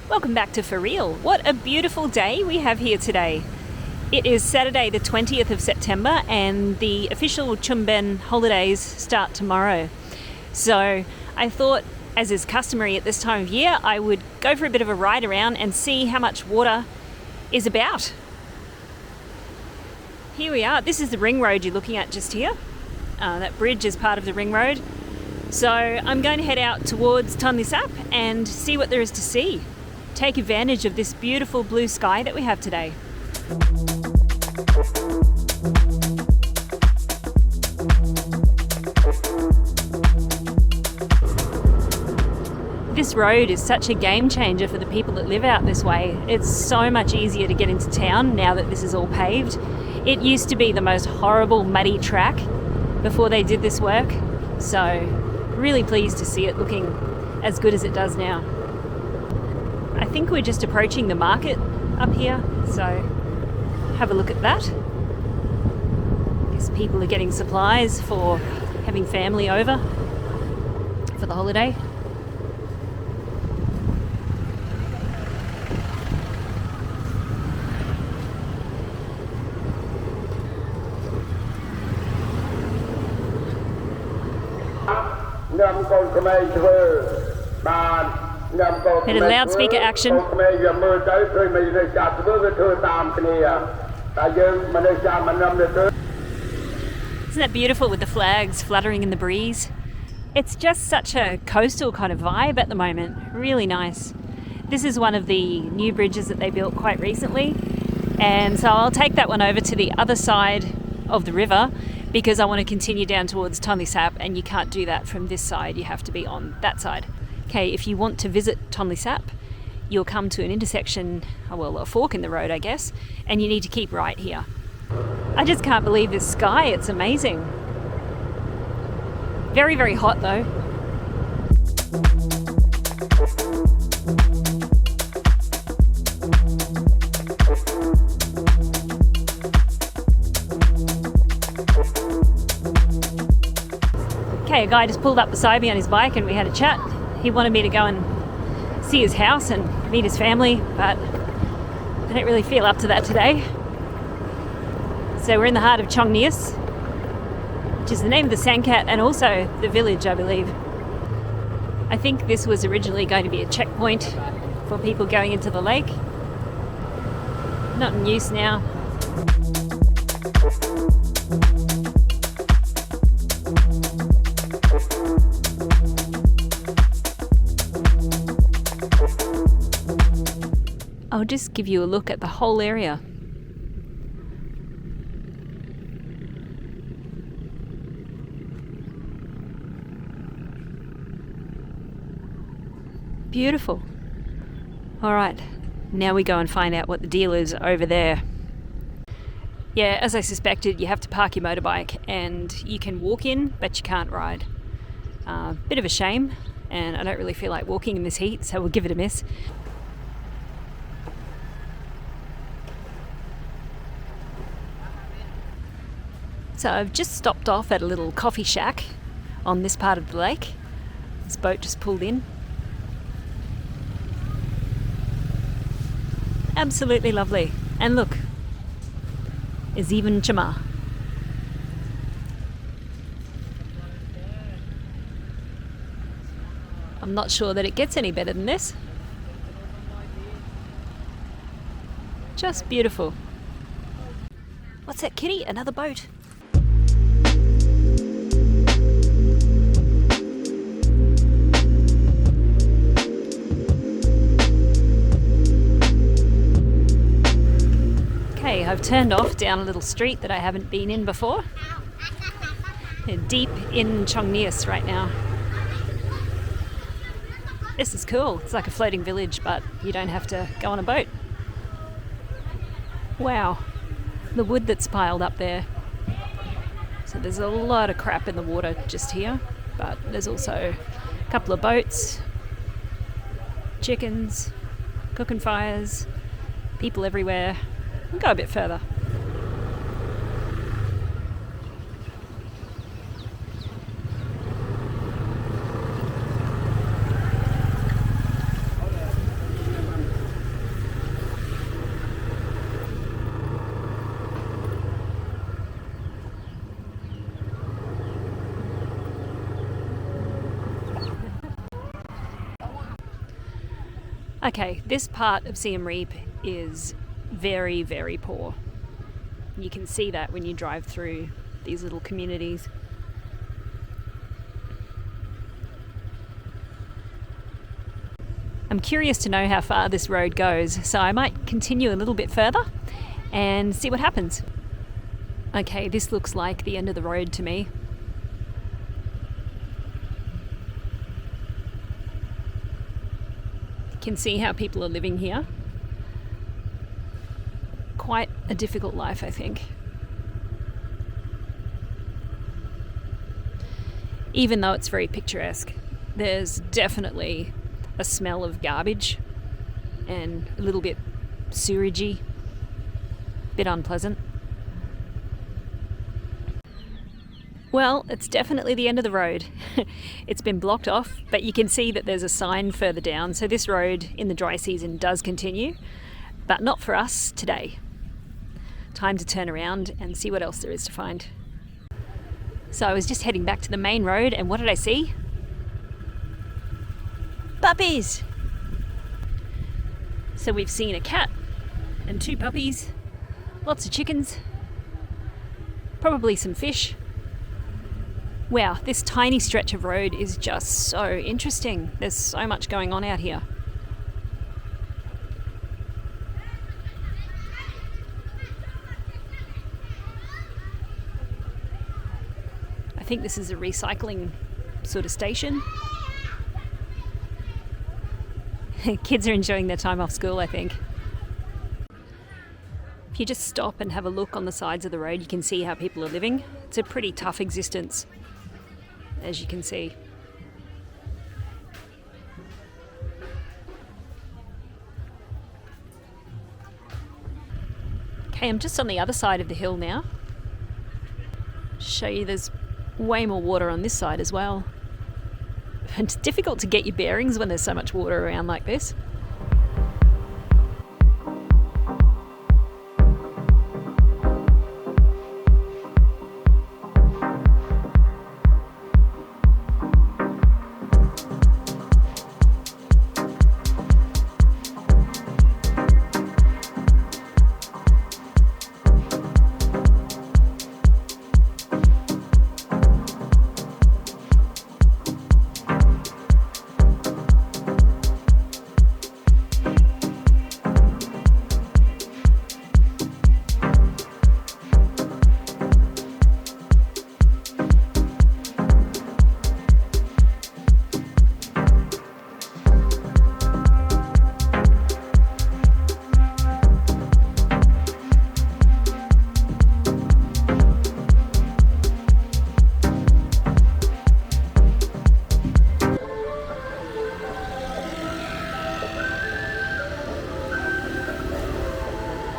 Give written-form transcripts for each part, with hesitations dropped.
Welcome back to For Real. What a beautiful day we have here today. It is Saturday the 20th of September and the official Chumben holidays start tomorrow. So I thought, as is customary at this time of year, I would go for a bit of a ride around and see how much water is about. Here we are. This is the ring road you're looking at just here. That bridge is part of the ring road. So I'm going to head out towards Tonle Sap and see what there is to see. Take advantage of this beautiful blue sky that we have today. This road is such a game changer for the people that live out this way. It's so much easier to get into town now that this is all paved. It used to be the most horrible muddy track before they did this work. So really pleased to see it looking as good as it does now. I think we're just approaching the market up here, so have a look at that. I guess people are getting supplies for having family over for the holiday. Bit of loudspeaker action. Isn't that beautiful with the flags fluttering in the breeze? It's just such a coastal kind of vibe at the moment. Really nice. This is one of the new bridges that they built quite recently. And so I'll take that one over to the other side of the river because I want to continue down towards Tonle Sap, and you can't do that from this side. You have to be on that side. Okay, if you want to visit Tonle Sap, you'll come to an intersection, a fork in the road, I guess, and you need to keep right here. I just can't believe this sky. It's amazing. Very, very hot though. Okay, a guy just pulled up beside me on his bike and we had a chat. He wanted me to go and see his house and meet his family, but I don't really feel up to that today. So we're in the heart of Chong Kneas, which is the name of the sandcat and also the village, I believe. I think this was originally going to be a checkpoint for people going into the lake. Not in use now. I'll just give you a look at the whole area. Beautiful. All right, now we go and find out what the deal is over there. Yeah, as I suspected, you have to park your motorbike and you can walk in, but you can't ride. Bit of a shame, and I don't really feel like walking in this heat, so we'll give it a miss. So I've just stopped off at a little coffee shack on this part of the lake. This boat just pulled in. Absolutely lovely. And look, is even Chama. I'm not sure that it gets any better than this. Just beautiful. What's that, kitty? Another boat. I've turned off down a little street that I haven't been in before. We're deep in Chong Kneas right now. This is cool. It's like a floating village, but you don't have to go on a boat. Wow, the wood that's piled up there. So there's a lot of crap in the water just here, but there's also a couple of boats, chickens, cooking fires, people everywhere. We'll go a bit further. Okay, this part of Siem Reap is very, very poor. You can see that when you drive through these little communities. I'm curious to know how far this road goes, so I might continue a little bit further and see what happens. Okay, this looks like the end of the road to me. You can see how people are living here. Quite a difficult life, I think. Even though it's very picturesque, there's definitely a smell of garbage and a little bit seweragey, bit unpleasant. Well, it's definitely the end of the road. It's been blocked off, but you can see that there's a sign further down. So this road in the dry season does continue, but not for us today. Time to turn around and see what else there is to find. So I was just heading back to the main road, and what did I see? Puppies! So we've seen a cat and 2 puppies, lots of chickens, probably some fish. Wow, this tiny stretch of road is just so interesting. There's so much going on out here. I think this is a recycling sort of station. Kids are enjoying their time off school, I think. If you just stop and have a look on the sides of the road, you can see how people are living. It's a pretty tough existence, as you can see. Okay, I'm just on the other side of the hill now. Show you there's way more water on this side as well. It's difficult to get your bearings when there's so much water around like this.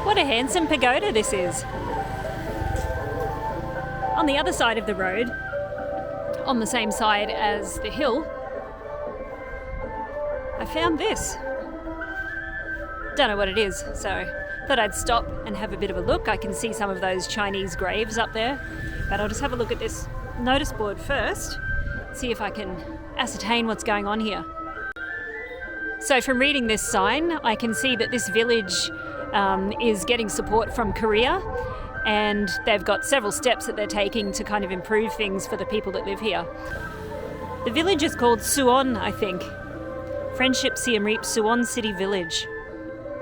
What a handsome pagoda this is. On the other side of the road, on the same side as the hill, I found this. Don't know what it is, so thought I'd stop and have a bit of a look. I can see some of those Chinese graves up there, but I'll just have a look at this notice board first, see if I can ascertain what's going on here. So from reading this sign, I can see that this village is getting support from Korea, and they've got several steps that they're taking to kind of improve things for the people that live here. The village is called Suwon, I think. Friendship Siem Reap Suwon City Village.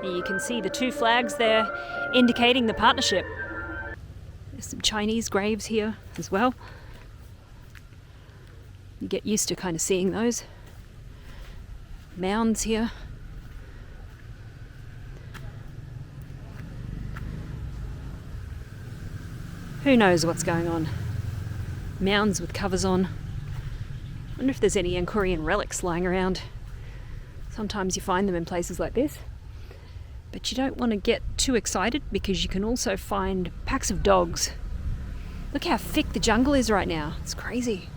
You can see the 2 flags there indicating the partnership. There's some Chinese graves here as well. You get used to kind of seeing those. Mounds here. Who knows what's going on? Mounds with covers on. I wonder if there's any Angkorian relics lying around. Sometimes you find them in places like this. But you don't want to get too excited because you can also find packs of dogs. Look how thick the jungle is right now. It's crazy.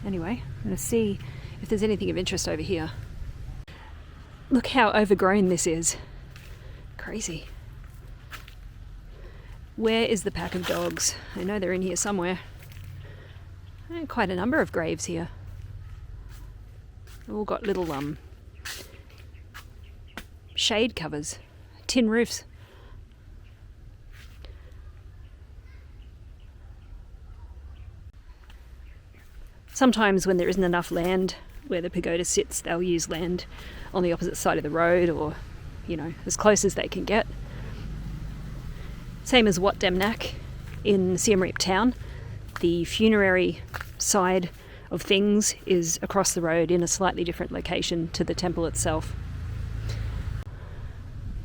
Anyway, I'm going to see if there's anything of interest over here. Look how overgrown this is. Crazy. Where is the pack of dogs? I know they're in here somewhere. Quite a number of graves here. All got little shade covers, tin roofs. Sometimes when there isn't enough land where the pagoda sits, they'll use land on the opposite side of the road, or, you know, as close as they can get. Same as Wat Demnak in Siem Reap town. The funerary side of things is across the road in a slightly different location to the temple itself.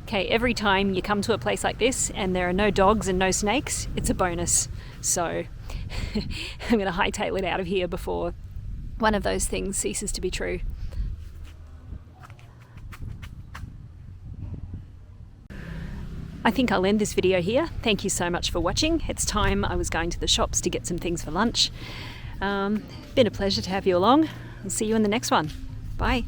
Okay, every time you come to a place like this and there are no dogs and no snakes, it's a bonus. So I'm going to hightail it out of here before one of those things ceases to be true. I think I'll end this video here. Thank you so much for watching. It's time. I was going to the shops to get some things for lunch. Been a pleasure to have you along. I'll see you in the next one. Bye.